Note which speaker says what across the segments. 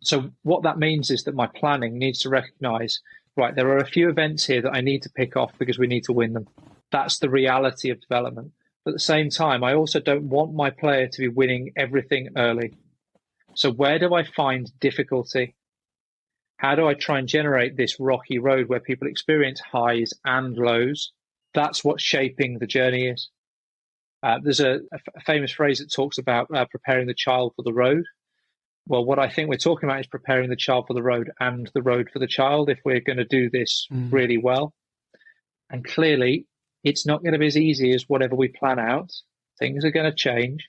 Speaker 1: So what that means is that my planning needs to recognize, right, there are a few events here that I need to pick off because we need to win them. That's the reality of development. But at the same time, I also don't want my player to be winning everything early. So where do I find difficulty? How do I try and generate this rocky road where people experience highs and lows? That's what shaping the journey is. There's a famous phrase that talks about preparing the child for the road. Well, what I think we're talking about is preparing the child for the road and the road for the child if we're going to do this really well. And clearly, it's not going to be as easy as whatever we plan out. Things are going to change.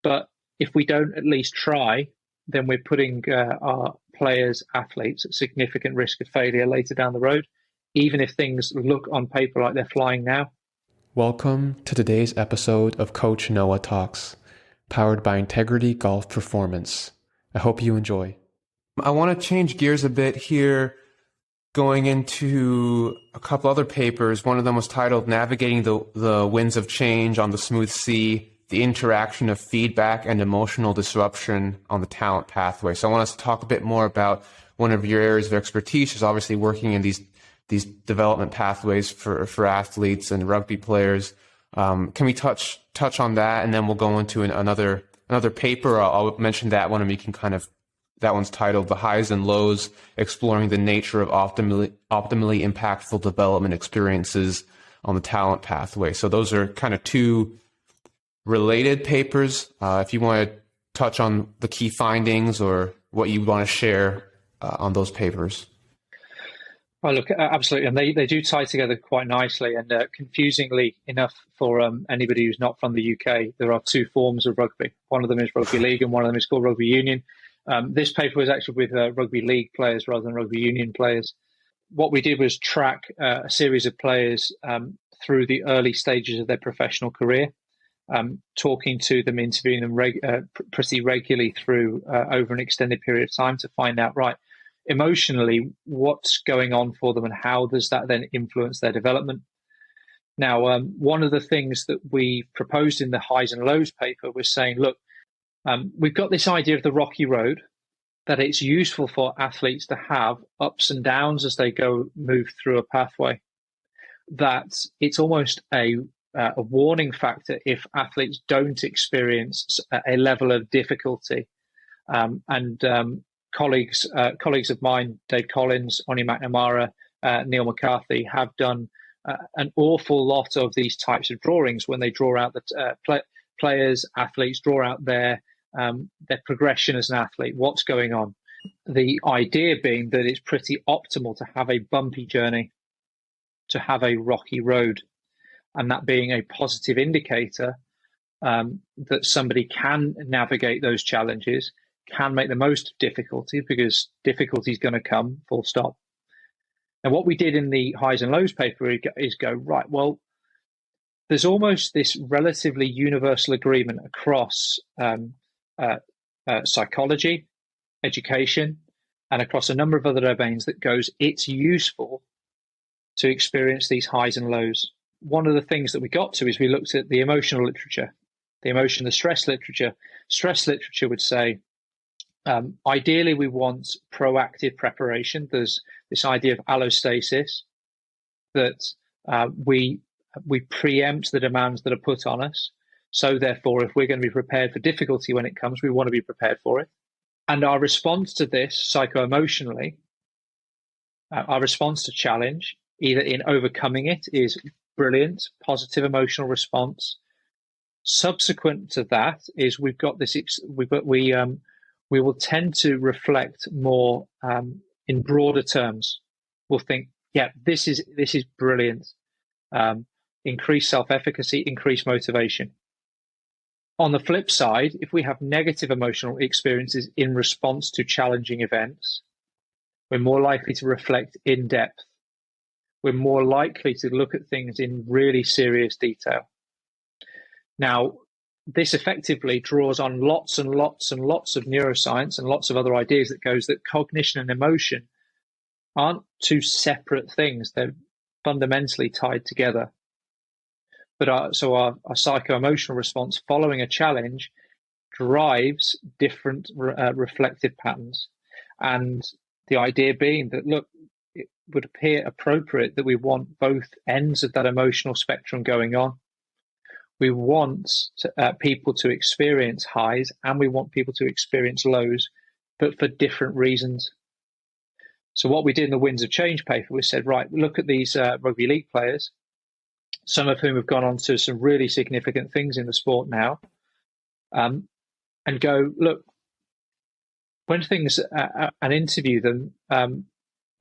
Speaker 1: But if we don't at least try, then we're putting our players, athletes at significant risk of failure later down the road, even if things look on paper like they're flying now.
Speaker 2: Welcome to today's episode of Coach Noah Talks, powered by Integrity Golf Performance. I hope you enjoy. I want to change gears a bit here, going into a couple other papers. One of them was titled Navigating the Winds of Change on the Smooth Sea, the Interaction of Feedback and Emotional Disruption on the Talent Pathway. So I want us to talk a bit more about one of your areas of expertise is obviously working in these development pathways for athletes and rugby players. Can we touch on that, and then we'll go into another paper? I'll mention that one, and we can that one's titled The Highs and Lows, Exploring the Nature of Optimally Impactful Development Experiences on the Talent Pathway. So those are kind of two related papers. If you want to touch on the key findings or what you want to share on those papers.
Speaker 1: Well, look, absolutely. And they do tie together quite nicely. And confusingly enough for anybody who's not from the UK, there are two forms of rugby. One of them is rugby league and one of them is called rugby union. This paper was actually with rugby league players rather than rugby union players. What we did was track a series of players through the early stages of their professional career, talking to them, interviewing them pretty regularly through over an extended period of time to find out, right, emotionally, what's going on for them and how does that then influence their development? Now, one of the things that we proposed in the highs and lows paper was saying, look, we've got this idea of the rocky road, that it's useful for athletes to have ups and downs as they move through a pathway, that it's almost a warning factor if athletes don't experience a level of difficulty. Colleagues of mine, Dave Collins, Oni McNamara, Neil McCarthy, have done an awful lot of these types of drawings when they draw out the players, athletes, draw out their progression as an athlete, what's going on. The idea being that it's pretty optimal to have a bumpy journey, to have a rocky road, and that being a positive indicator that somebody can navigate those challenges, can make the most of difficulty, because difficulty is going to come, full stop. And what we did in the highs and lows paper is go, right, well, there's almost this relatively universal agreement across psychology, education, and across a number of other domains that goes, it's useful to experience these highs and lows. One of the things that we got to is we looked at the emotional literature, the stress literature. Stress literature would say, ideally, we want proactive preparation. There's this idea of allostasis, that we preempt the demands that are put on us. So therefore, if we're going to be prepared for difficulty when it comes, we want to be prepared for it. And our response to this psycho-emotionally, our response to challenge, either in overcoming it, is brilliant, positive emotional response. Subsequent to that is we've got this, we will tend to reflect more in broader terms. We'll think, yeah, this is brilliant. Increase self-efficacy, increase motivation. On the flip side, if we have negative emotional experiences in response to challenging events, we're more likely to reflect in depth. We're more likely to look at things in really serious detail. Now, this effectively draws on lots and lots and lots of neuroscience and lots of other ideas that goes that cognition and emotion aren't two separate things. They're fundamentally tied together. But our psycho-emotional response following a challenge drives different reflective patterns. And the idea being that, look, it would appear appropriate that we want both ends of that emotional spectrum going on. We want people to experience highs, and we want people to experience lows, but for different reasons. So what we did in the Winds of Change paper, we said, right, look at these rugby league players, some of whom have gone on to some really significant things in the sport now, and go, look, when things, and interview them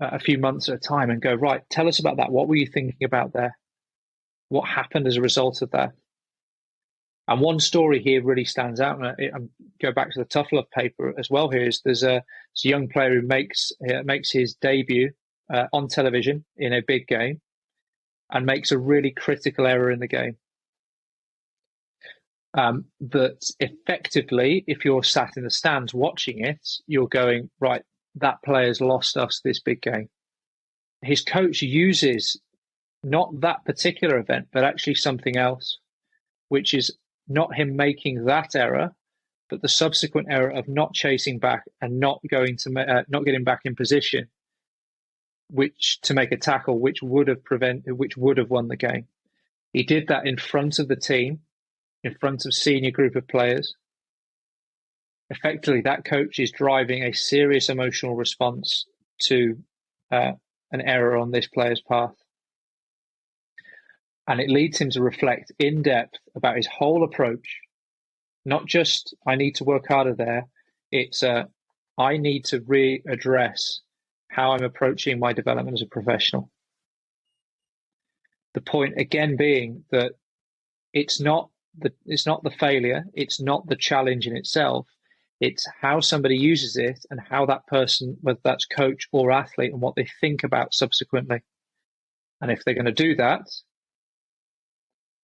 Speaker 1: a few months at a time and go, right, tell us about that. What were you thinking about there? What happened as a result of that? And one story here really stands out, and I go back to the Tough Love paper as well here, is there's a young player who makes his debut on television in a big game and makes a really critical error in the game. That effectively, if you're sat in the stands watching it, you're going, right, that player's lost us this big game. His coach uses not that particular event, but actually something else, which is not him making that error, but the subsequent error of not chasing back and not getting back in position, which to make a tackle, which would have won the game. He did that in front of the team, in front of senior group of players. Effectively, that coach is driving a serious emotional response to an error on this player's path. And it leads him to reflect in depth about his whole approach. Not just, I need to work harder there. It's, I need to readdress how I'm approaching my development as a professional. The point again being that it's not the failure, it's not the challenge in itself. It's how somebody uses it and how that person, whether that's coach or athlete, and what they think about subsequently. And if they're going to do that,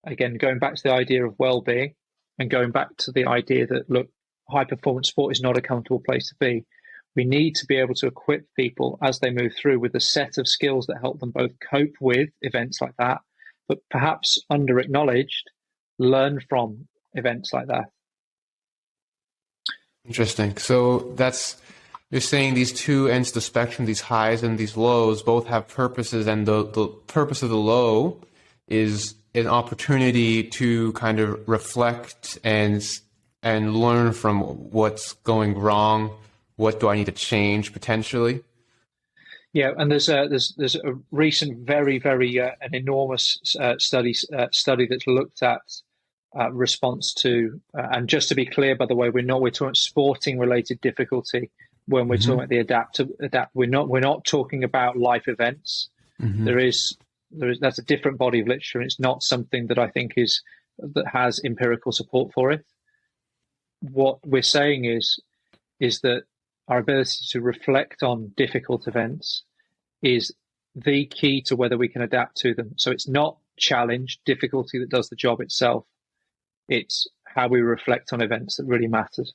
Speaker 1: again, going back to the idea of well-being and going back to the idea that, look, high-performance sport is not a comfortable place to be. We need to be able to equip people as they move through with a set of skills that help them both cope with events like that, but perhaps under-acknowledged, learn from events like that.
Speaker 2: Interesting. So you're saying these two ends of the spectrum, these highs and these lows, both have purposes, and the purpose of the low is an opportunity to kind of reflect and learn from what's going wrong. What do I need to change potentially?
Speaker 1: Yeah, and there's a recent, very, very an enormous study that's looked at response to, and just to be clear, by the way, we're talking sporting related difficulty when we're talking about the adapt. We're not talking about life events. That's a different body of literature, and it's not something that I think that has empirical support for it. What we're saying is that our ability to reflect on difficult events is the key to whether we can adapt to them. So it's not challenge, difficulty that does the job itself. It's how we reflect on events that really matters.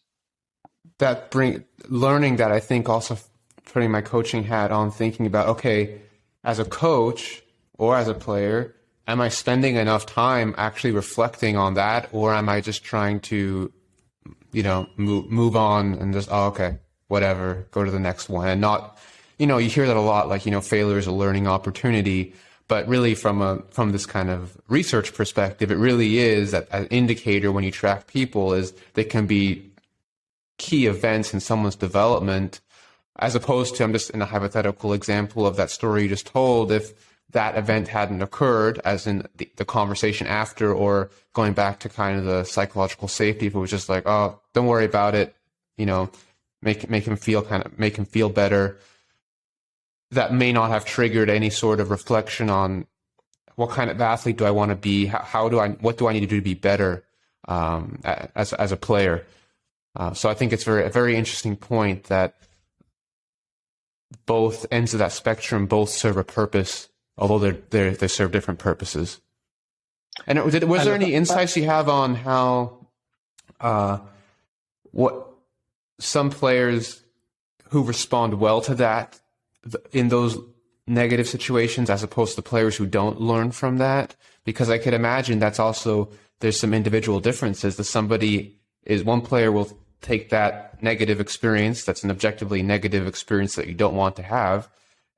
Speaker 2: Learning that, I think, also putting my coaching hat on, thinking about, okay, as a coach or as a player, am I spending enough time actually reflecting on that, or am I just trying to, move on and just, okay, whatever, go to the next one, and not, you hear that a lot, like, failure is a learning opportunity. But really, from this kind of research perspective, it really is that an indicator when you track people is they can be key events in someone's development, as opposed to, I'm just in a hypothetical example of that story you just told, if that event hadn't occurred, as in the conversation after, or going back to kind of the psychological safety, if it was just like, oh, don't worry about it, make him feel better, that may not have triggered any sort of reflection on what kind of athlete do I want to be? What do I need to do to be better as a player? So I think it's a very interesting point that both ends of that spectrum both serve a purpose, although they serve different purposes. And was there any insights you have on how what some players who respond well to that in those negative situations, as opposed to players who don't learn from that? Because I could imagine that's also, there's some individual differences. One player will take that negative experience, that's an objectively negative experience that you don't want to have,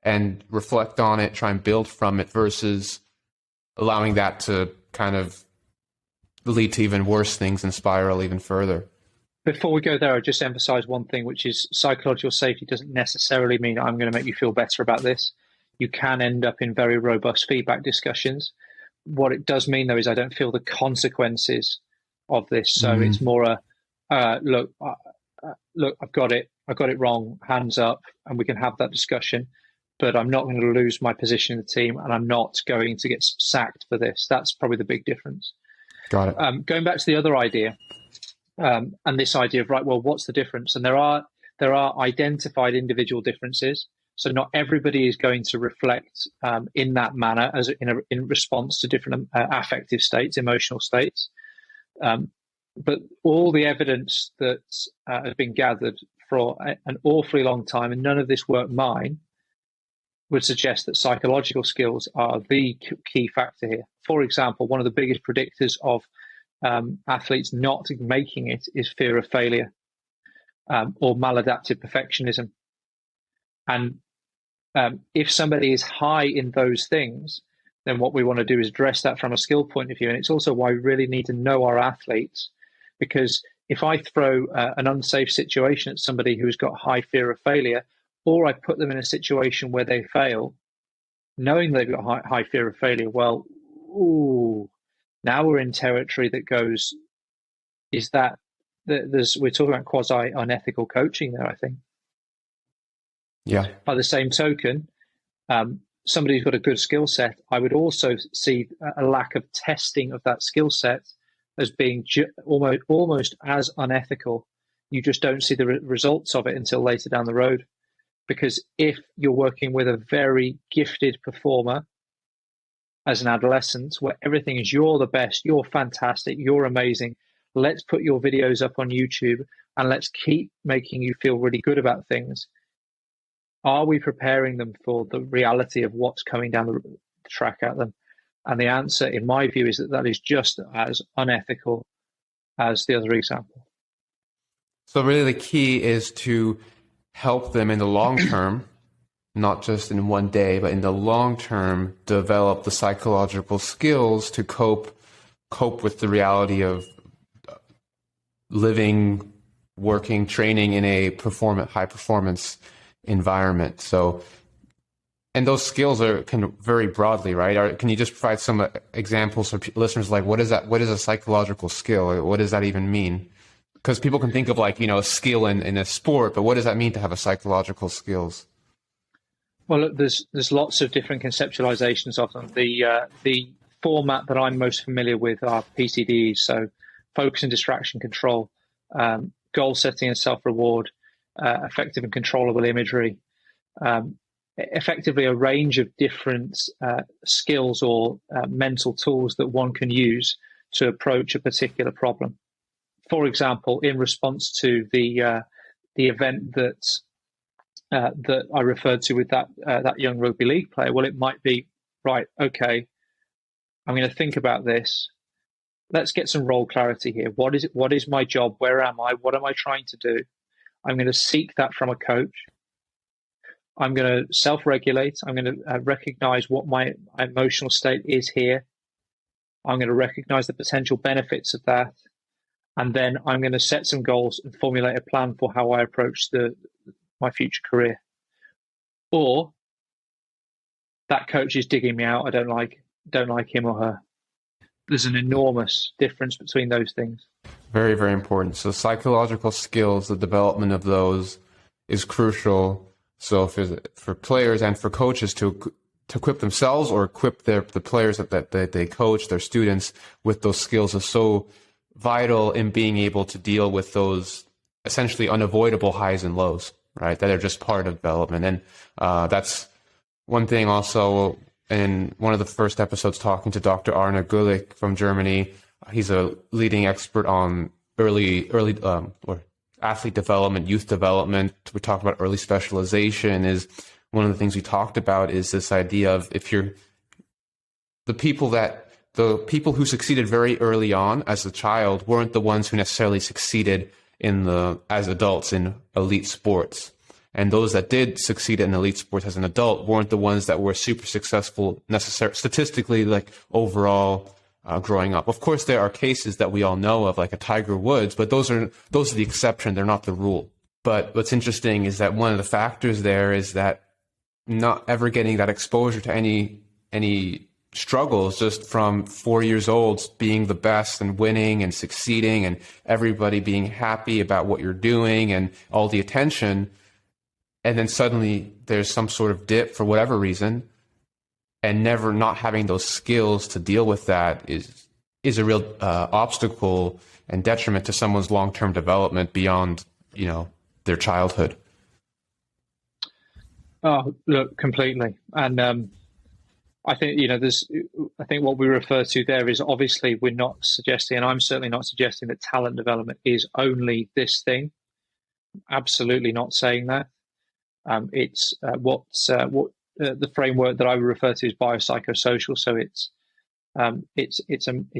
Speaker 2: and reflect on it, try and build from it, versus allowing that to kind of lead to even worse things and spiral even further.
Speaker 1: Before we go there, I'll just emphasize one thing, which is psychological safety doesn't necessarily mean I'm going to make you feel better about this. You can end up in very robust feedback discussions. What it does mean, though, is I don't feel the consequences of this. So it's more look, I've got it wrong, hands up, and we can have that discussion. But I'm not going to lose my position in the team, and I'm not going to get sacked for this. That's probably the big difference.
Speaker 2: Got it.
Speaker 1: Going back to the other idea, and this idea of, right, well, what's the difference? And there are identified individual differences. So not everybody is going to reflect in that manner as in response to different affective states, emotional states. But all the evidence that has been gathered for an awfully long time, and none of this work mine, would suggest that psychological skills are the key factor here. For example, one of the biggest predictors of athletes not making it is fear of failure or maladaptive perfectionism. And if somebody is high in those things, then what we want to do is address that from a skill point of view. And it's also why we really need to know our athletes, because if I throw an unsafe situation at somebody who's got high fear of failure, or I put them in a situation where they fail, knowing they've got high fear of failure, well, now we're in territory that goes, we're talking about quasi-unethical coaching there, I think.
Speaker 2: Yeah.
Speaker 1: By the same token, somebody who's got a good skill set, I would also see a lack of testing of that skill set as being almost as unethical. You just don't see the results of it until later down the road. Because if you're working with a very gifted performer as an adolescent, where everything is you're the best, you're fantastic, you're amazing, let's put your videos up on YouTube and let's keep making you feel really good about things. Are we preparing them for the reality of what's coming down the track at them? And the answer, in my view, is that is just as unethical as the other example.
Speaker 2: So really the key is to help them in the long term, not just in one day, but in the long term, develop the psychological skills to cope with the reality of living, working, training in a high performance environment. So, and those skills can vary broadly, right? Can you just provide some examples for listeners? Like, what is that? What is a psychological skill? What does that even mean? Because people can think of a skill in a sport, but what does that mean to have a psychological skills?
Speaker 1: Well, look, there's lots of different conceptualizations of them. The format that I'm most familiar with are PCDs, so focus and distraction control, goal setting and self-reward, effective and controllable imagery, effectively a range of different skills or mental tools that one can use to approach a particular problem. For example, in response to the event that I referred to with that young rugby league player, well, it might be, right, okay, I'm going to think about this. Let's get some role clarity here. What is my job? Where am I? What am I trying to do? I'm going to seek that from a coach. I'm going to self-regulate. I'm going to recognize what my emotional state is here. I'm going to recognize the potential benefits of that. And then I'm going to set some goals and formulate a plan for how I approach my future career. Or that coach is digging me out. I don't like him or her. There's an enormous difference between those things.
Speaker 2: Very, very important. So psychological skills, the development of those is crucial. So for players and for coaches to equip themselves or equip the players that they coach, their students, with those skills is so vital in being able to deal with those essentially unavoidable highs and lows, right? That are just part of development. And that's one thing also in one of the first episodes talking to Dr. Arne Gulick from Germany. He's a leading expert on early or athlete development, youth development. We talked about early specialization. Is one of the things we talked about is this idea of the people who succeeded very early on as a child weren't the ones who necessarily succeeded as adults in elite sports. And those that did succeed in elite sports as an adult weren't the ones that were super successful statistically, like overall growing up. Of course, there are cases that we all know of, like a Tiger Woods, but those are the exception. They're not the rule. But what's interesting is that one of the factors there is that not ever getting that exposure to any struggles, just from 4 years old being the best and winning and succeeding and everybody being happy about what you're doing and all the attention. And then suddenly there's some sort of dip for whatever reason, and never not having those skills to deal with that is a real obstacle and detriment to someone's long-term development beyond, their childhood.
Speaker 1: Oh, look, completely. And I think, I think what we refer to there is, obviously we're not suggesting, and I'm certainly not suggesting, that talent development is only this thing. Absolutely not saying that. It's what the framework that I would refer to as biopsychosocial. So it's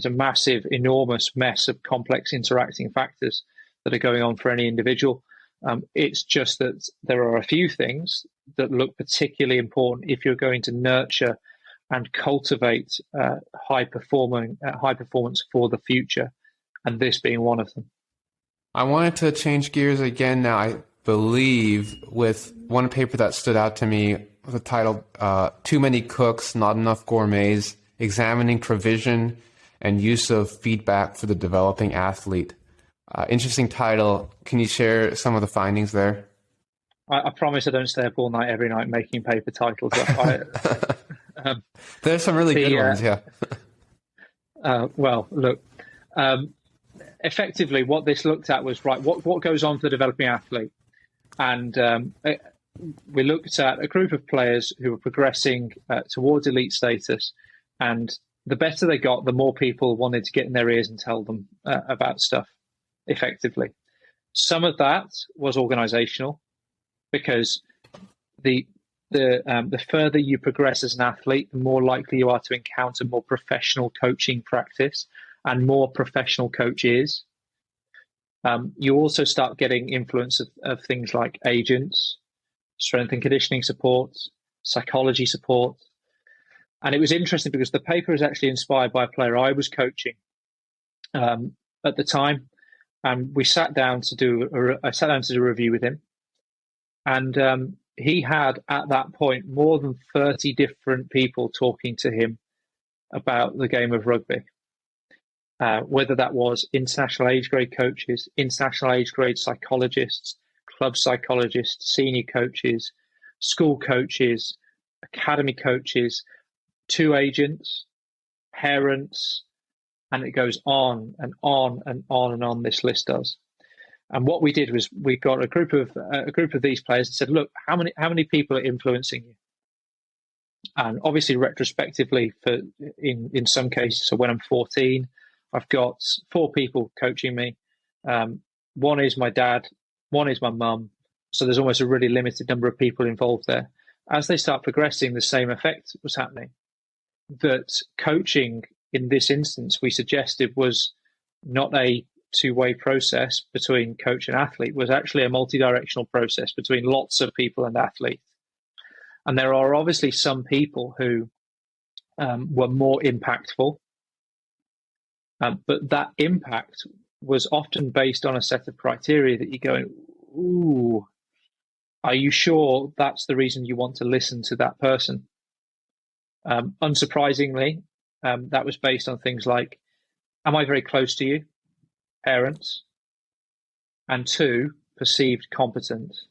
Speaker 1: a massive, enormous mess of complex interacting factors that are going on for any individual. It's just that there are a few things that look particularly important if you're going to nurture and cultivate high performance for the future, and this being one of them.
Speaker 2: I wanted to change gears again now. I believe with one paper that stood out to me, the title, Too Many Cooks, Not Enough Gourmets, Examining Provision and Use of Feedback for the Developing Athlete. Interesting title. Can you share some of the findings there?
Speaker 1: I promise I don't stay up all night every night making paper titles.
Speaker 2: There's some really good ones, yeah.
Speaker 1: Well, look, effectively what this looked at was, right, what goes on for the developing athlete? And we looked at a group of players who were progressing towards elite status, and the better they got, the more people wanted to get in their ears and tell them about stuff, effectively. Some of that was organizational, because the further you progress as an athlete, the more likely you are to encounter more professional coaching practice and more professional coaches. You also start getting influence of things like agents, strength and conditioning support, psychology support. And it was interesting because the paper is actually inspired by a player I was coaching at the time. And we sat down to do a review with him. And he had, at that point, more than 30 different people talking to him about the game of rugby. Whether that was international age grade coaches, international age grade psychologists, club psychologists, senior coaches, school coaches, academy coaches, 2 agents, parents, and it goes on and on and on and on, this list does. And what we did was we got a group of these players and said, look, how many people are influencing you? And obviously retrospectively, in some cases, so when I'm 14, I've got 4 people coaching me. One is my dad, one is my mum. So there's almost a really limited number of people involved there. As they start progressing, the same effect was happening. That coaching in this instance, we suggested, was not a two-way process between coach and athlete, was actually a multi-directional process between lots of people and athletes. And there are obviously some people who were more impactful, but that impact was often based on a set of criteria that you go, ooh, are you sure that's the reason you want to listen to that person? Unsurprisingly, that was based on things like, am I very close to you? Parents. And 2, perceived competence.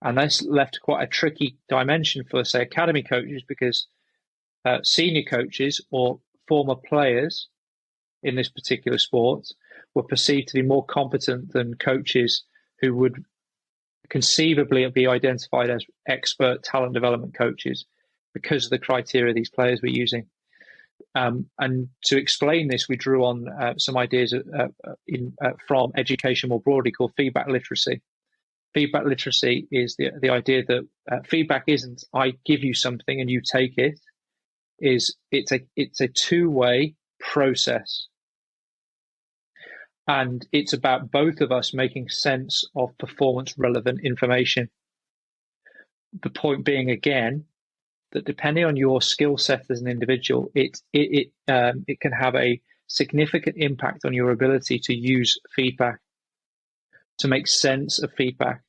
Speaker 1: And that's left quite a tricky dimension for, say, academy coaches, because senior coaches or former players in this particular sport were perceived to be more competent than coaches who would conceivably be identified as expert talent development coaches because of the criteria these players were using. And to explain this, we drew on some ideas from education more broadly, called feedback literacy. Feedback literacy is the idea that feedback isn't I give you something and you take it. It's a two-way process. And it's about both of us making sense of performance relevant information. The point being, again, that depending on your skill set as an individual, it can have a significant impact on your ability to use feedback, to make sense of feedback,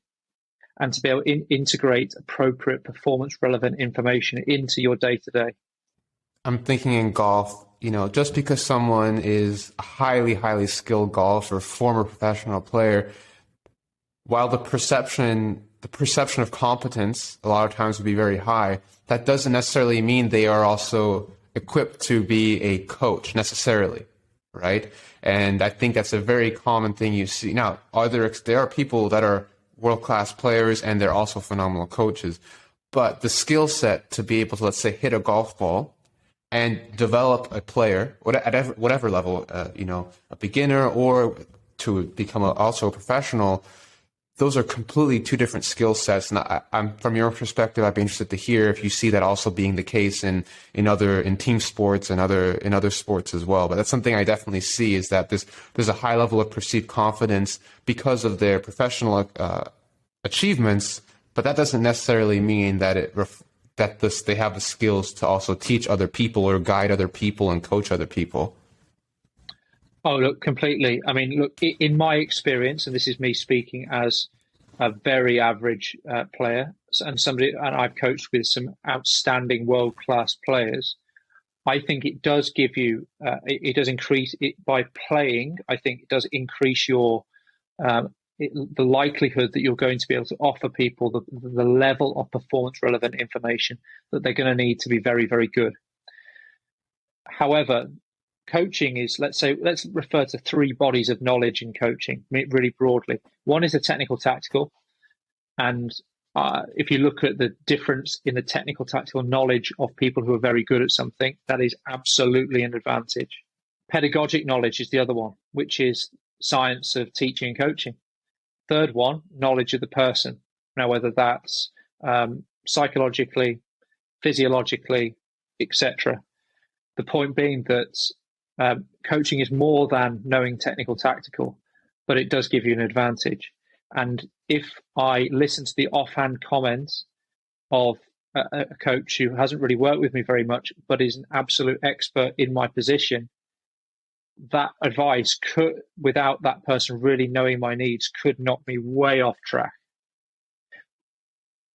Speaker 1: and to be able to integrate appropriate performance relevant information into your day-to-day.
Speaker 2: I'm thinking in golf, just because someone is a highly, highly skilled golfer, former professional player, while the perception of competence a lot of times would be very high, that doesn't necessarily mean they are also equipped to be a coach necessarily, right? And I think that's a very common thing you see. Now, there are people that are world-class players and they're also phenomenal coaches, but the skill set to be able to, let's say, hit a golf ball and develop a player at whatever level, a beginner or to become also a professional, those are completely two different skill sets. And I'm from your perspective, I'd be interested to hear if you see that also being the case in team sports and in other sports as well. But that's something I definitely see, is that there's a high level of perceived confidence because of their professional achievements, but that doesn't necessarily mean that they have the skills to also teach other people or guide other people and coach other people.
Speaker 1: Oh, look, completely. I mean, look, in my experience, and this is me speaking as a very average player, and I've coached with some outstanding world-class players. I think it does give you, it does increase it by playing. I think it does increase your the likelihood that you're going to be able to offer people the level of performance relevant information that they're going to need to be very, very good. However, coaching is, let's refer to three bodies of knowledge in coaching, really broadly. One is the technical tactical. And if you look at the difference in the technical tactical knowledge of people who are very good at something, that is absolutely an advantage. Pedagogic knowledge is the other one, which is science of teaching and coaching. Third one, knowledge of the person. Now, whether that's psychologically, physiologically, etc. The point being that coaching is more than knowing technical tactical, but it does give you an advantage. And if I listen to the offhand comments of a coach who hasn't really worked with me very much, but is an absolute expert in my position, that advice could, without that person really knowing my needs, could knock me way off track.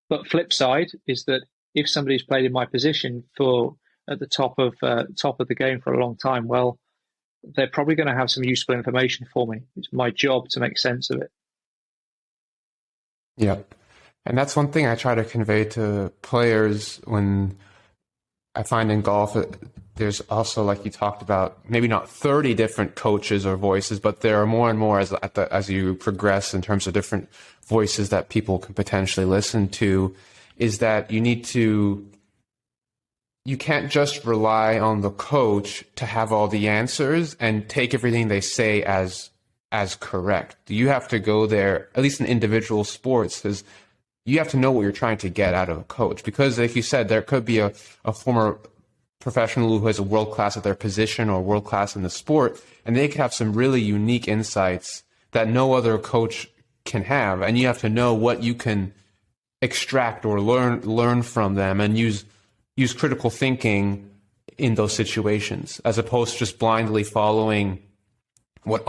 Speaker 1: But flip side is that if somebody's played in my position at the top of the game for a long time, well, they're probably going to have some useful information for me. It's my job to make sense of it.
Speaker 2: Yeah. And that's one thing I try to convey to players when I find in golf, there's also, like you talked about, maybe not 30 different coaches or voices, but there are more and more as you progress in terms of different voices that people can potentially listen to, is that you can't just rely on the coach to have all the answers and take everything they say as correct. You have to go there, at least in individual sports, because you have to know what you're trying to get out of a coach. Because, like you said, there could be a former professional who is a world-class at their position or world-class in the sport, and they could have some really unique insights that no other coach can have. And you have to know what you can extract or learn from them and use critical thinking in those situations, as opposed to just blindly following what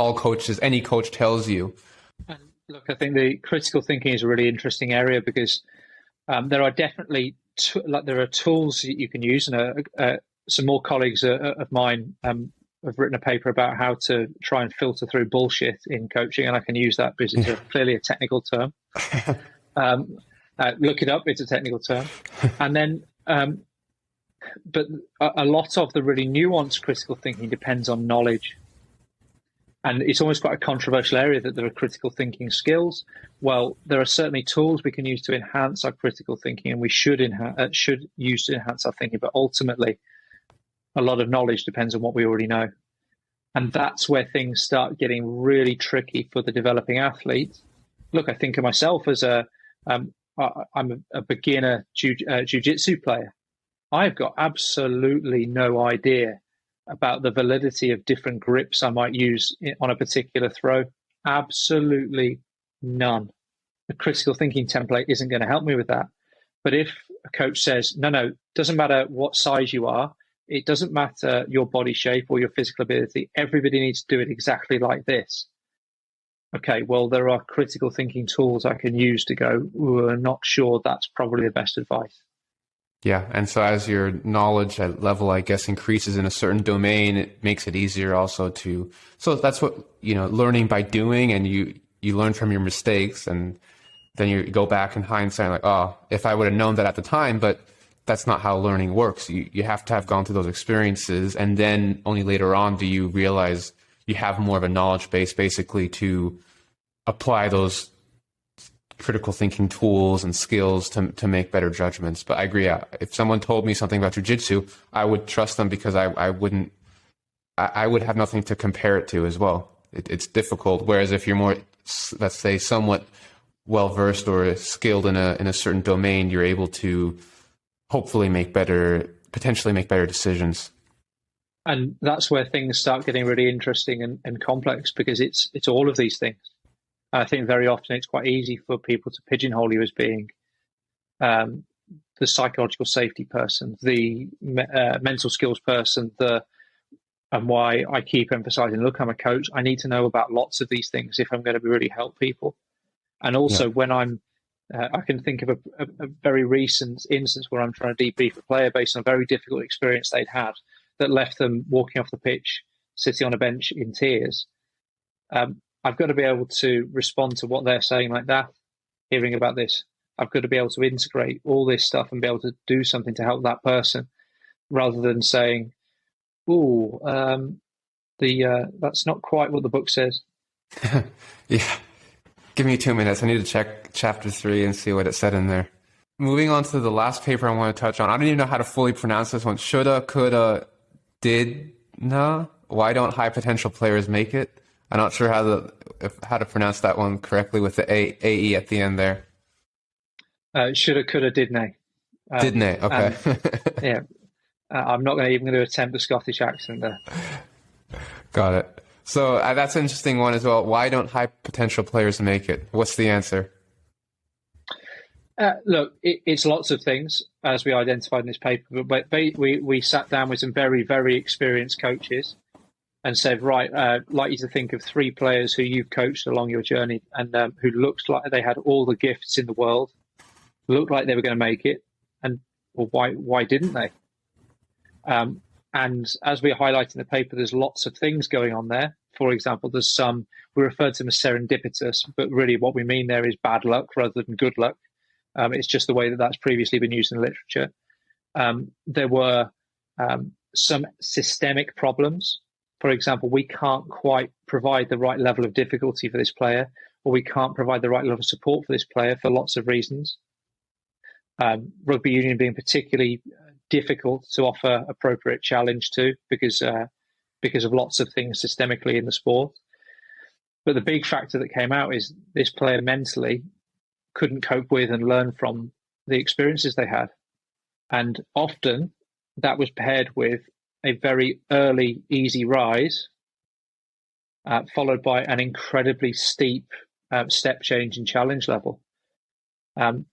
Speaker 2: any coach tells you.
Speaker 1: And look, I think the critical thinking is a really interesting area because there are definitely there are tools that you can use, and some more colleagues of mine have written a paper about how to try and filter through bullshit in coaching, and I can use that because it's clearly a technical term. Look it up; it's a technical term. And then, but a lot of the really nuanced critical thinking depends on knowledge. And it's almost quite a controversial area that there are critical thinking skills. Well, there are certainly tools we can use to enhance our critical thinking, and we should use to enhance our thinking. But ultimately, a lot of knowledge depends on what we already know. And that's where things start getting really tricky for the developing athlete. Look, I think of myself as I'm a beginner jiu-jitsu player. I've got absolutely no idea about the validity of different grips I might use on a particular throw? Absolutely none. The critical thinking template isn't going to help me with that. But if a coach says, no, doesn't matter what size you are, it doesn't matter your body shape or your physical ability, everybody needs to do it exactly like this. Okay, well, there are critical thinking tools I can use to go, I'm not sure that's probably the best advice.
Speaker 2: Yeah, and so as your knowledge level, I guess, increases in a certain domain, it makes it easier also to, so that's what, learning by doing, and you learn from your mistakes, and then you go back in hindsight like, oh, if I would have known that at the time, but that's not how learning works. You have to have gone through those experiences, and then only later on do you realize you have more of a knowledge base basically to apply those critical thinking tools and skills to make better judgments. But I agree. If someone told me something about jiu-jitsu, I would trust them because I would have nothing to compare it to as well. It's difficult. Whereas if you're more, let's say, somewhat well-versed or skilled in a certain domain, you're able to hopefully potentially make better decisions.
Speaker 1: And that's where things start getting really interesting and complex, because it's all of these things. I think very often it's quite easy for people to pigeonhole you as being the psychological safety person, the mental skills person, and why I keep emphasizing, look, I'm a coach. I need to know about lots of these things if I'm going to really help people. And also when I can think of a very recent instance where I'm trying to debrief a player based on a very difficult experience they'd had that left them walking off the pitch, sitting on a bench in tears. I've got to be able to respond to what they're saying like that, hearing about this. I've got to be able to integrate all this stuff and be able to do something to help that person, rather than saying, that's not quite what the book says.
Speaker 2: Yeah. Give me 2 minutes. I need to check chapter 3 and see what it said in there. Moving on to the last paper I want to touch on. I don't even know how to fully pronounce this one. Shoulda, coulda, did, no? Why don't high potential players make it? I'm not sure how to pronounce that one correctly with the AE at the end there.
Speaker 1: Shoulda, coulda, didn't.
Speaker 2: Didn't, okay.
Speaker 1: Yeah. I'm not even going to attempt the Scottish accent there.
Speaker 2: Got it. So that's an interesting one as well. Why don't high potential players make it? What's the answer?
Speaker 1: Look, it's lots of things, as we identified in this paper. But we sat down with some very, very experienced coaches and said, right, I'd like you to think of 3 players who you've coached along your journey and who looked like they had all the gifts in the world, looked like they were going to make it, and why didn't they? And as we highlight in the paper, there's lots of things going on there. For example, there's some, we refer to them as serendipitous, but really what we mean there is bad luck rather than good luck. It's just the way that that's previously been used in literature. There were some systemic problems. For example, we can't quite provide the right level of difficulty for this player, or we can't provide the right level of support for this player for lots of reasons. Rugby union being particularly difficult to offer appropriate challenge to because of lots of things systemically in the sport. But the big factor that came out is this player mentally couldn't cope with and learn from the experiences they had. And often that was paired with a very early, easy rise, followed by an incredibly steep step change in challenge level,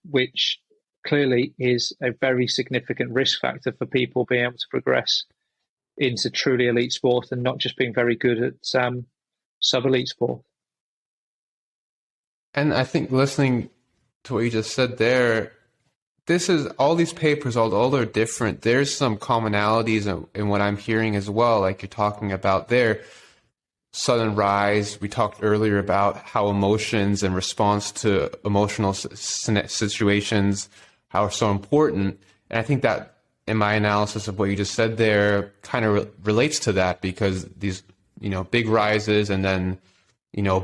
Speaker 1: which clearly is a very significant risk factor for people being able to progress into truly elite sport and not just being very good at sub-elite sport.
Speaker 2: And I think listening to what you just said there, this is all these papers, all they're different. There's some commonalities in what I'm hearing as well, like you're talking about there. Sudden rise. We talked earlier about how emotions and response to emotional situations are so important. And I think that in my analysis of what you just said there kind of relates to that, because these, big rises and then,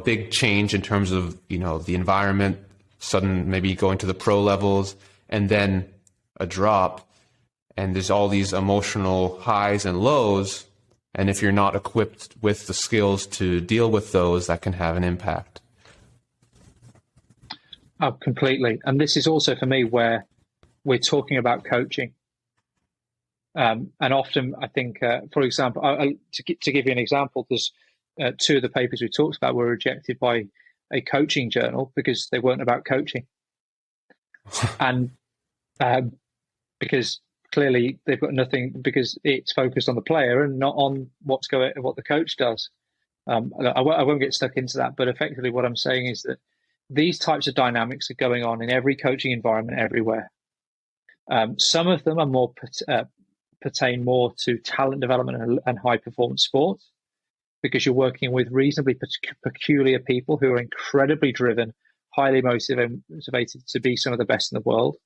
Speaker 2: big change in terms of, the environment, sudden maybe going to the pro levels, and then a drop. And there's all these emotional highs and lows. And if you're not equipped with the skills to deal with those, that can have an impact.
Speaker 1: Oh, completely. And this is also for me where we're talking about coaching. And often, I think, for example, to give you an example, there's two of the papers we talked about were rejected by a coaching journal because they weren't about coaching. And because clearly they've got nothing, because it's focused on the player and not on what the coach does. I won't get stuck into that, but effectively what I'm saying is that these types of dynamics are going on in every coaching environment everywhere. Some of them are more pertain more to talent development and high performance sports, because you're working with reasonably peculiar people who are incredibly driven, highly motivated to be some of the best in the world.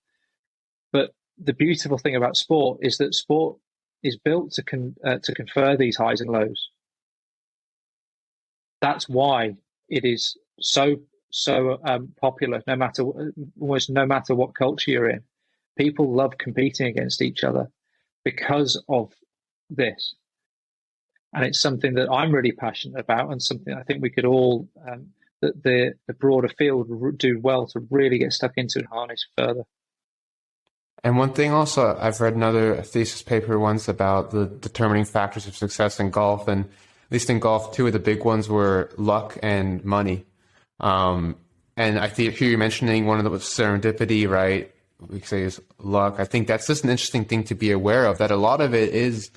Speaker 1: But the beautiful thing about sport is that sport is built to confer these highs and lows. That's why it is so popular. Almost no matter what culture you're in, people love competing against each other because of this. And it's something that I'm really passionate about, and something I think we could all, that the broader field would do well to really get stuck into and harness further.
Speaker 2: And one thing also, I've read another thesis paper once about the determining factors of success in golf, and at least in golf, two of the big ones were luck and money. And I hear you mentioning one of them was serendipity, right? We say is luck. I think that's just an interesting thing to be aware of, that a lot of it is,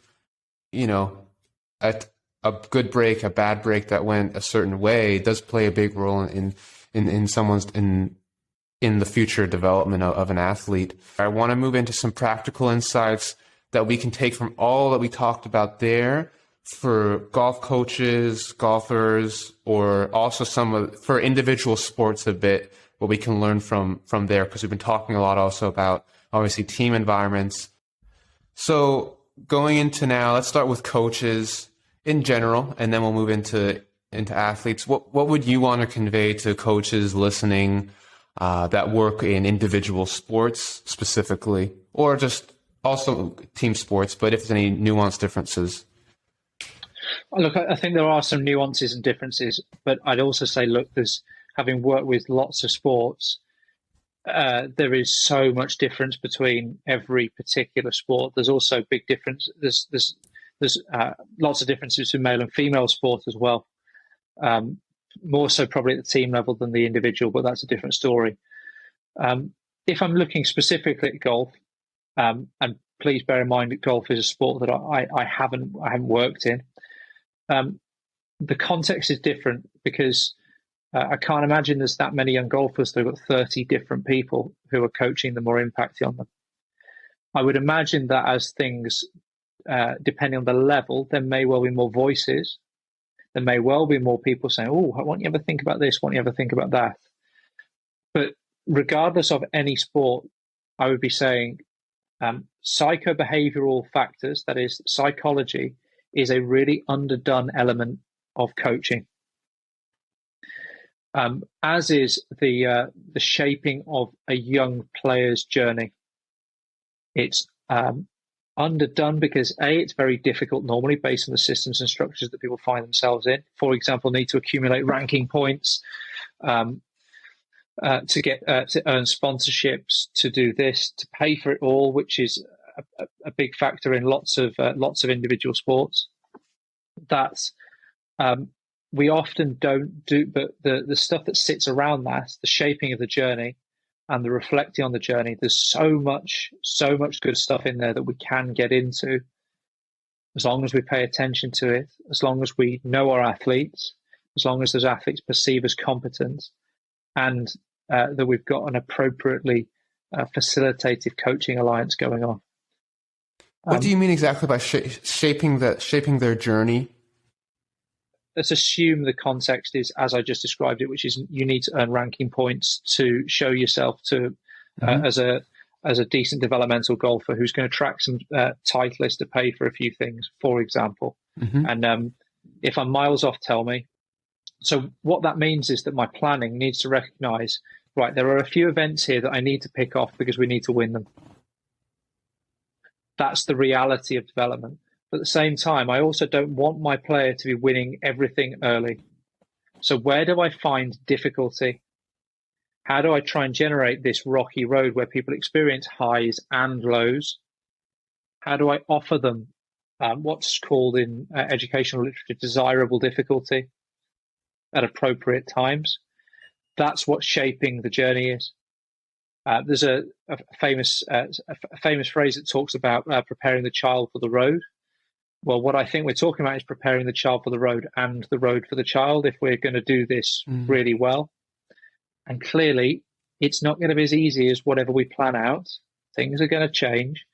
Speaker 2: a good break, a bad break that went a certain way does play a big role in someone's in the future development of an athlete. I want to move into some practical insights that we can take from all that we talked about there for golf coaches, golfers, or also for individual sports a bit, what we can learn from there, because we've been talking a lot also about obviously team environments. So going into now, let's start with coaches in general, and then we'll move into athletes. What would you want to convey to coaches listening that work in individual sports specifically, or just also team sports, but if there's any nuanced differences?
Speaker 1: Look, I think there are some nuances and differences, but I'd also say, look, having worked with lots of sports, there is so much difference between every particular sport. There's also big difference. There's lots of differences between male and female sport as well. More so probably at the team level than the individual, but that's a different story. If I'm looking specifically at golf, and please bear in mind that golf is a sport that I haven't worked in. The context is different because I can't imagine there's that many young golfers. They've got 30 different people who are coaching them or impacting on them. I would imagine that as things, depending on the level, there may well be more voices. There may well be more people saying, "Oh, why don't you ever think about this? Why don't you ever think about that?" But regardless of any sport, I would be saying psychobehavioral factors, that is psychology, is a really underdone element of coaching. As is the shaping of a young player's journey. It's underdone because it's very difficult normally based on the systems and structures that people find themselves in. For example, need to accumulate ranking points to get to earn sponsorships, to do this, to pay for it all, which is a big factor in lots of individual sports. That's we often don't do, but the stuff that sits around that, the shaping of the journey and the reflecting on the journey, there's so much good stuff in there that we can get into as long as we pay attention to it, as long as we know our athletes, as long as those athletes perceive us competent, and that we've got an appropriately facilitated coaching alliance going on.
Speaker 2: What do you mean exactly by shaping their journey?
Speaker 1: Let's assume the context is as I just described it, which is you need to earn ranking points to show yourself to as a decent developmental golfer who's going to track some titleists to pay for a few things, for example. And if I'm miles off, tell me. So what that means is that my planning needs to recognize, right, there are a few events here that I need to pick off because we need to win them. That's the reality of development. But at the same time, I also don't want my player to be winning everything early. So where do I find difficulty? How do I try and generate this rocky road where people experience highs and lows? How do I offer them what's called in educational literature desirable difficulty at appropriate times? That's what shaping the journey is. There's a famous phrase that talks about preparing the child for the road. Well, what I think we're talking about is preparing the child for the road and the road for the child if we're going to do this really well. And clearly, it's not going to be as easy as whatever we plan out. Things are going to change.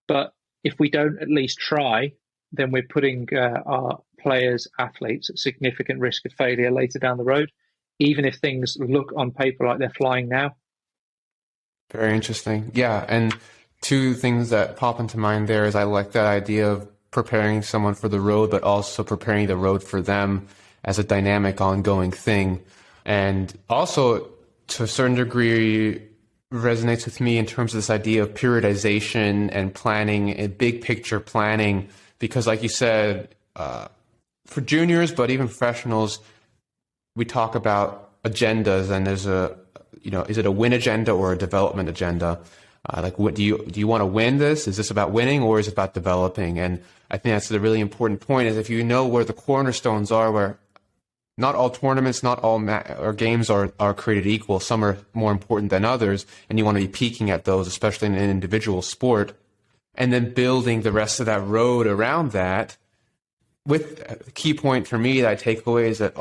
Speaker 1: But if we don't at least try, then we're putting our players, athletes at significant risk of failure later down the road, even if things look on paper like they're flying now.
Speaker 2: Very interesting. Yeah. And two things that pop into mind there is I like that idea of preparing someone for the road, but also preparing the road for them as a dynamic, ongoing thing. And also, to a certain degree, resonates with me in terms of this idea of periodization and planning, and big picture planning, because like you said, for juniors, but even professionals, we talk about agendas, and there's is it a win agenda or a development agenda? What do you want to win this? Is this about winning or is it about developing? And I think that's the really important point, is if you know where the cornerstones are, where not all tournaments, not all or games are created equal. Some are more important than others, and you want to be peaking at those, especially in an individual sport, and then building the rest of that road around that. With the key point for me that I take away is that,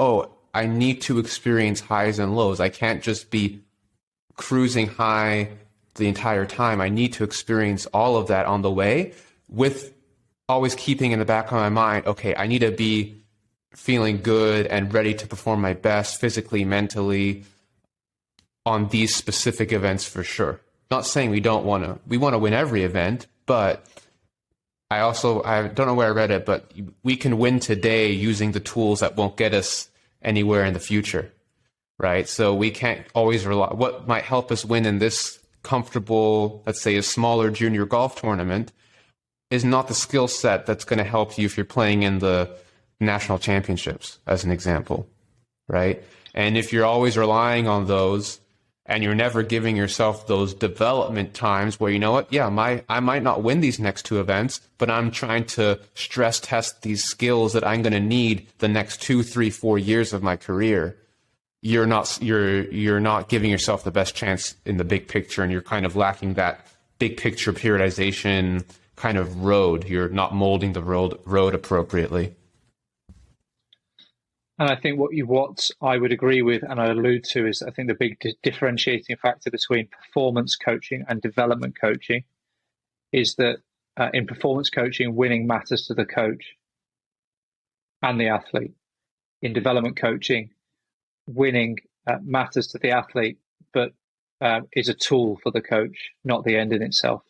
Speaker 2: I need to experience highs and lows. I can't just be cruising high the entire time. I need to experience all of that on the way, with always keeping in the back of my mind, okay, I need to be feeling good and ready to perform my best physically, mentally on these specific events for sure. Not saying we want to win every event, but I don't know where I read it, but we can win today using the tools that won't get us anywhere in the future, right? So we can't always rely. What might help us win in this comfortable, let's say a smaller junior golf tournament, is not the skill set that's going to help you if you're playing in the national championships, as an example, right? And if you're always relying on those and you're never giving yourself those development times where, I might not win these next two events, but I'm trying to stress test these skills that I'm going to need the next 2, 3, 4 years of my career, you're not giving yourself the best chance in the big picture, and you're kind of lacking that big picture periodization kind of road. You're not molding the road appropriately.
Speaker 1: And I think what I would agree with and I allude to is, I think the big differentiating factor between performance coaching and development coaching is that in performance coaching, winning matters to the coach and the athlete. In development coaching, winning matters to the athlete, but is a tool for the coach, not the end in itself.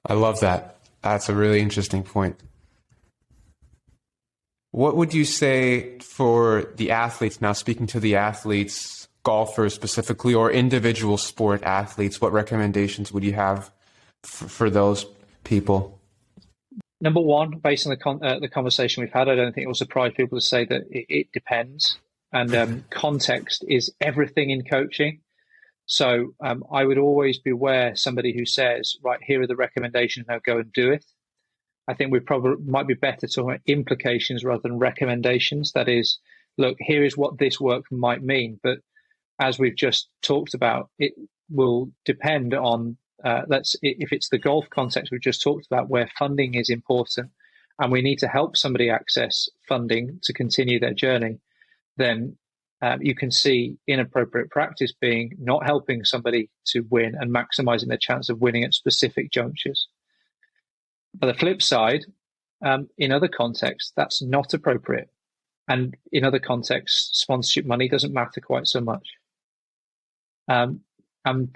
Speaker 2: I love that. That's a really interesting point. What would you say for the athletes, now speaking to the athletes, golfers specifically, or individual sport athletes, what recommendations would you have for those people?
Speaker 1: Number one, based on the conversation we've had, I don't think it will surprise people to say that it depends. And context is everything in coaching. So I would always beware somebody who says, right, here are the recommendations, now go and do it. I think we probably might be better talking about implications rather than recommendations. That is, look, here is what this work might mean. But as we've just talked about, it will depend on, if it's the golf context we've just talked about, where funding is important and we need to help somebody access funding to continue their journey, then you can see inappropriate practice being not helping somebody to win and maximizing their chance of winning at specific junctures. But the flip side, in other contexts, that's not appropriate. And in other contexts, sponsorship money doesn't matter quite so much. And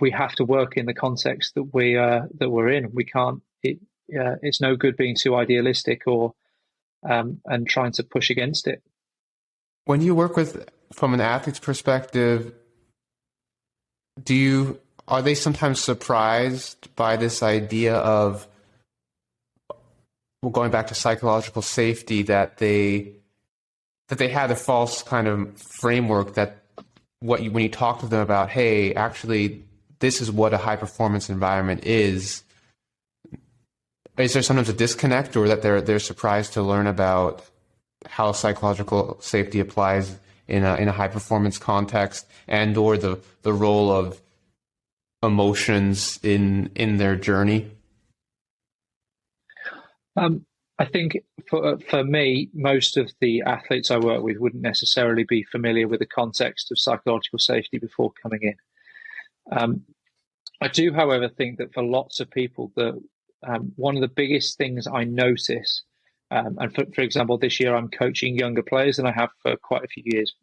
Speaker 1: we have to work in the context that we're in. We can't. It's no good being too idealistic or and trying to push against it.
Speaker 2: When you work from an athlete's perspective, are they sometimes surprised by this idea of, going back to psychological safety, that they had a false kind of framework that when you talk to them about, hey, actually, this is what a high performance environment is, is there sometimes a disconnect, or that they're surprised to learn about how psychological safety applies in a high performance context, and or the role of emotions in their journey?
Speaker 1: I think for me, most of the athletes I work with wouldn't necessarily be familiar with the context of psychological safety before coming in. I do, however, think that for lots of people, one of the biggest things I notice, and for example, this year I'm coaching younger players than I have for quite a few years.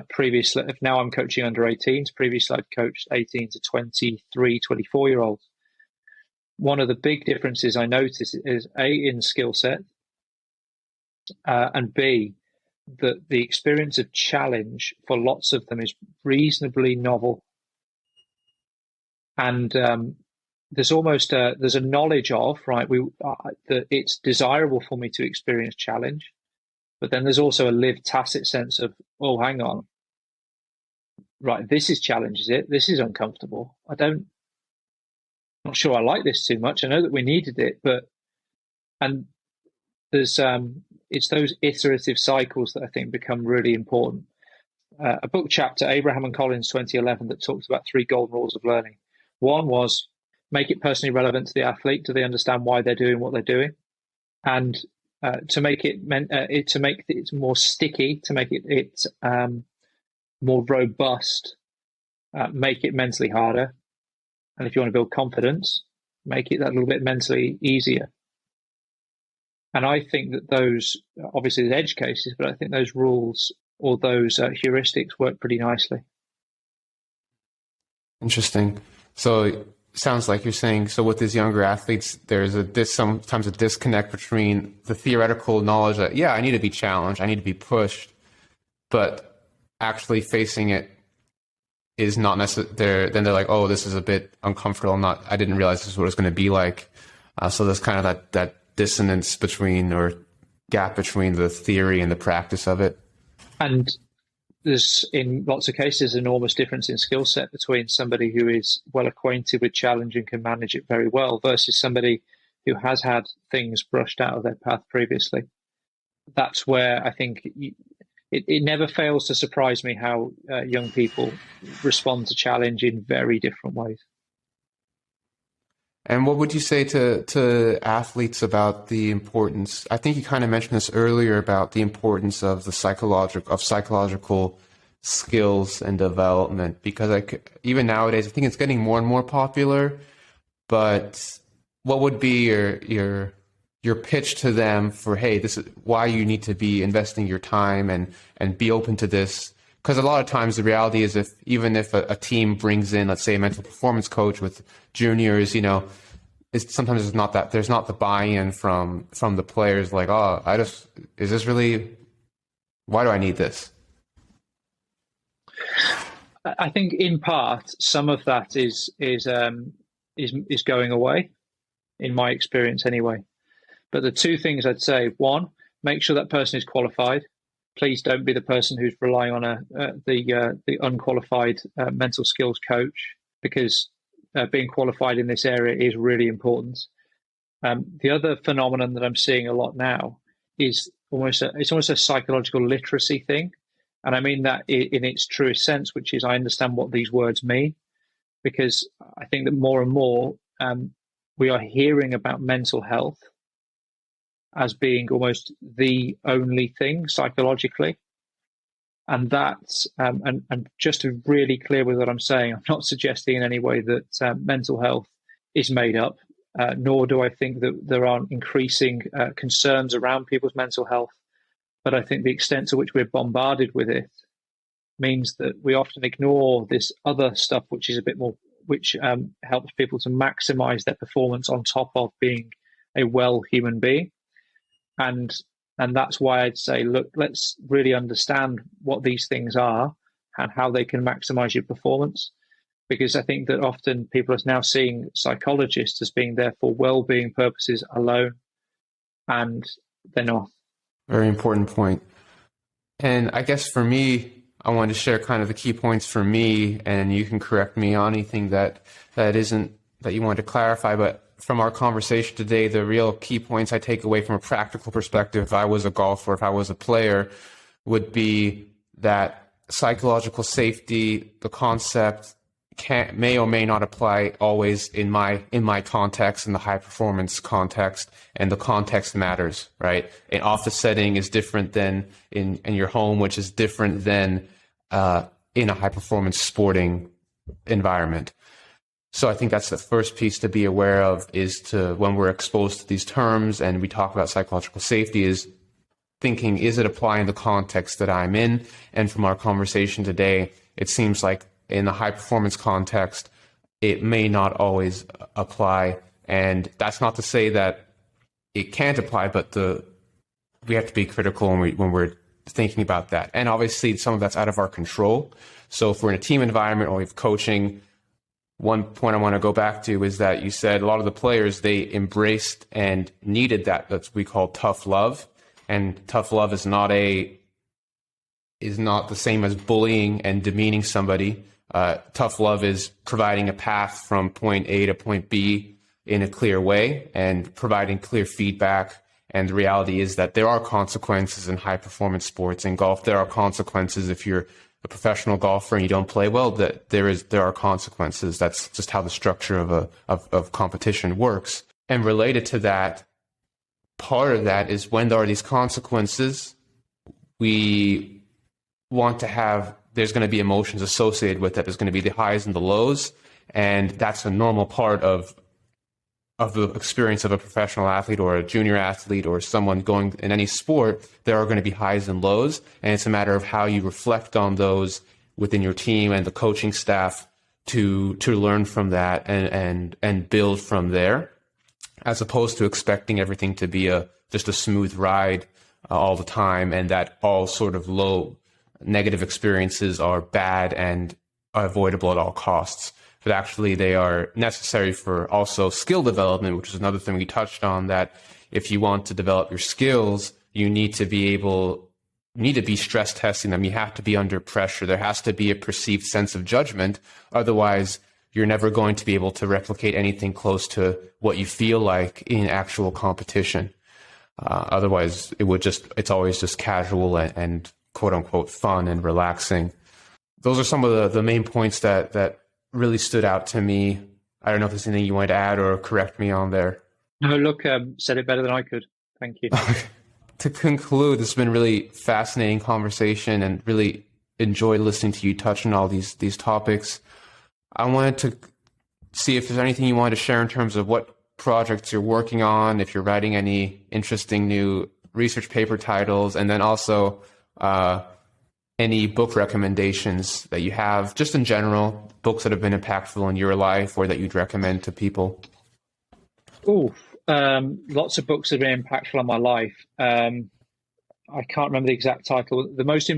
Speaker 1: Previously, now I'm coaching under 18s. Previously, I'd coached 18 to 23, 24-year-olds. One of the big differences I notice is A, in skill set, and B, that the experience of challenge for lots of them is reasonably novel. And there's almost there's a knowledge of, right, that it's desirable for me to experience challenge, but then there's also a lived tacit sense of, oh, hang on, right, this is challenge, is it? This is uncomfortable. Not sure I like this too much. I know that we needed it, and there's it's those iterative cycles that I think become really important. A book chapter, Abraham and Collins, 2011, that talks about 3 golden rules of learning. One was make it personally relevant to the athlete. Do they understand why they're doing what they're doing? And to make it more sticky, to make it more robust, make it mentally harder. And if you want to build confidence, make it that little bit mentally easier. And I think that those, obviously there's edge cases, but I think those rules or those heuristics work pretty nicely.
Speaker 2: Interesting. So it sounds like you're saying, so with these younger athletes, there's sometimes a disconnect between the theoretical knowledge that, yeah, I need to be challenged, I need to be pushed, but actually facing it is not necessary. Then they're like, oh, this is a bit uncomfortable. I didn't realize this is what it's going to be like. So there's kind of that dissonance between, or gap between, the theory and the practice of it. And
Speaker 1: there's, in lots of cases, enormous difference in skill set between somebody who is well acquainted with challenge and can manage it very well versus somebody who has had things brushed out of their path previously. That's where I think it never fails to surprise me how young people respond to challenge in very different ways.
Speaker 2: And what would you say to athletes about the importance? I think you kind of mentioned this earlier about the importance of the psychological skills and development, because even nowadays, I think it's getting more and more popular. But what would be your pitch to them for, hey, this is why you need to be investing your time and be open to this? Because a lot of times the reality is, even if a team brings in, let's say, a mental performance coach with juniors, sometimes it's not that, there's not the buy-in from the players, like, oh, is this really, why do I need this?
Speaker 1: I think in part some of that is going away, in my experience anyway. But the 2 things I'd say: one, make sure that person is qualified. Please don't be the person who's relying on the unqualified mental skills coach, because being qualified in this area is really important. The other phenomenon that I'm seeing a lot now is almost a psychological literacy thing, and I mean that in its truest sense, which is I understand what these words mean, because I think that more and more we are hearing about mental health as being almost the only thing psychologically. And that's, and just to be really clear with what I'm saying, I'm not suggesting in any way that mental health is made up, nor do I think that there aren't increasing concerns around people's mental health. But I think the extent to which we're bombarded with it means that we often ignore this other stuff, which is a bit more, which helps people to maximize their performance on top of being a well human being. And that's why I'd say, look, let's really understand what these things are and how they can maximize your performance. Because I think that often people are now seeing psychologists as being there for well-being purposes alone, and they're not.
Speaker 2: Very important point. And I guess for me, I wanted to share kind of the key points for me, and you can correct me on anything that isn't, that you want to clarify. But from our conversation today, the real key points I take away from a practical perspective, if I was a golfer, if I was a player, would be that psychological safety, the concept may or may not apply always in my context, in the high performance context, and the context matters, right? An office setting is different than in your home, which is different than in a high performance sporting environment. So I think that's the first piece to be aware of, is to, when we're exposed to these terms and we talk about psychological safety, is thinking, is it applying the context that I'm in? And from our conversation today, it seems like in the high performance context, it may not always apply. And that's not to say that it can't apply, but we have to be critical when we're thinking about that. And obviously some of that's out of our control. So if we're in a team environment or we have coaching, one point I want to go back to is that you said a lot of the players, they embraced and needed that's we call tough love. And tough love is not the same as bullying and demeaning somebody. Tough love is providing a path from point A to point B in a clear way and providing clear feedback. And the reality is that there are consequences in high performance sports. In golf, there are consequences if you're a professional golfer and you don't play well, that there are consequences. That's just how the structure of competition works. And related to that, part of that is when there are these consequences, we want to have, there's going to be emotions associated with that. There's going to be the highs and the lows. And that's a normal part of the experience of a professional athlete or a junior athlete or someone going in any sport. There are going to be highs and lows. And it's a matter of how you reflect on those within your team and the coaching staff to learn from that and build from there, as opposed to expecting everything to be just a smooth ride all the time, and that all sort of low negative experiences are bad and are avoidable at all costs. But actually they are necessary for also skill development, which is another thing we touched on, that if you want to develop your skills, you need to be stress testing them. You have to be under pressure. There has to be a perceived sense of judgment. Otherwise, you're never going to be able to replicate anything close to what you feel like in actual competition. Otherwise, it's always just casual and quote unquote fun and relaxing. Those are some of the main points that really stood out to me. I don't know if there's anything you wanted to add or correct me on there.
Speaker 1: No, look, said it better than I could. Thank you.
Speaker 2: To conclude, this has been a really fascinating conversation and really enjoyed listening to you touch on all these topics. I wanted to see if there's anything you wanted to share in terms of what projects you're working on, if you're writing any interesting new research paper titles, and then also any book recommendations that you have, just in general, books that have been impactful in your life or that you'd recommend to people.
Speaker 1: Lots of books that have been impactful on my life. I can't remember the exact title. The most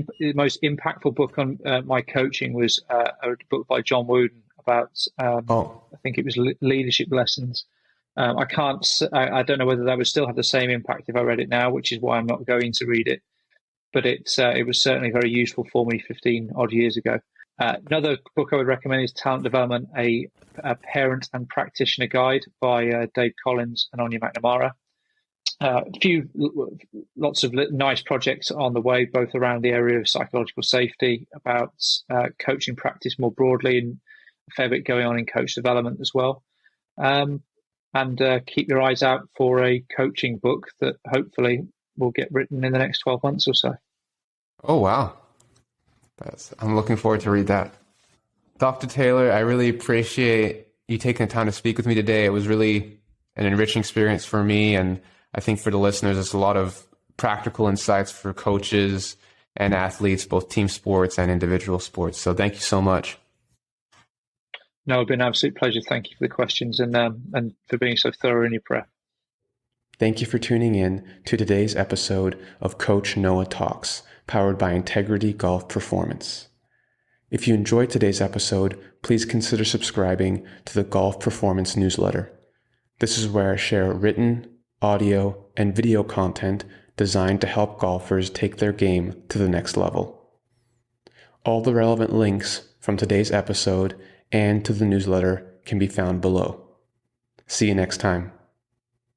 Speaker 1: impactful book on my coaching was a book by John Wooden about, I think it was leadership lessons. I don't know whether that would still have the same impact if I read it now, which is why I'm not going to read it. But it was certainly very useful for me 15 odd years ago. Another book I would recommend is Talent Development, a Parent and Practitioner Guide by Dave Collins and Anya McNamara. Lots of nice projects on the way, both around the area of psychological safety, about coaching practice more broadly, and a fair bit going on in coach development as well. And keep your eyes out for a coaching book that hopefully will get written in the next 12 months or so.
Speaker 2: Oh, wow. I'm looking forward to read that. Dr. Taylor, I really appreciate you taking the time to speak with me today. It was really an enriching experience for me, and I think for the listeners, it's a lot of practical insights for coaches and athletes, both team sports and individual sports. So thank you so much.
Speaker 1: No, it's been an absolute pleasure. Thank you for the questions and for being so thorough in your prep.
Speaker 2: Thank you for tuning in to today's episode of Coach Noah Talks, powered by Integrity Golf Performance. If you enjoyed today's episode, please consider subscribing to the Golf Performance newsletter. This is where I share written, audio, and video content designed to help golfers take their game to the next level. All the relevant links from today's episode and to the newsletter can be found below. See you next time.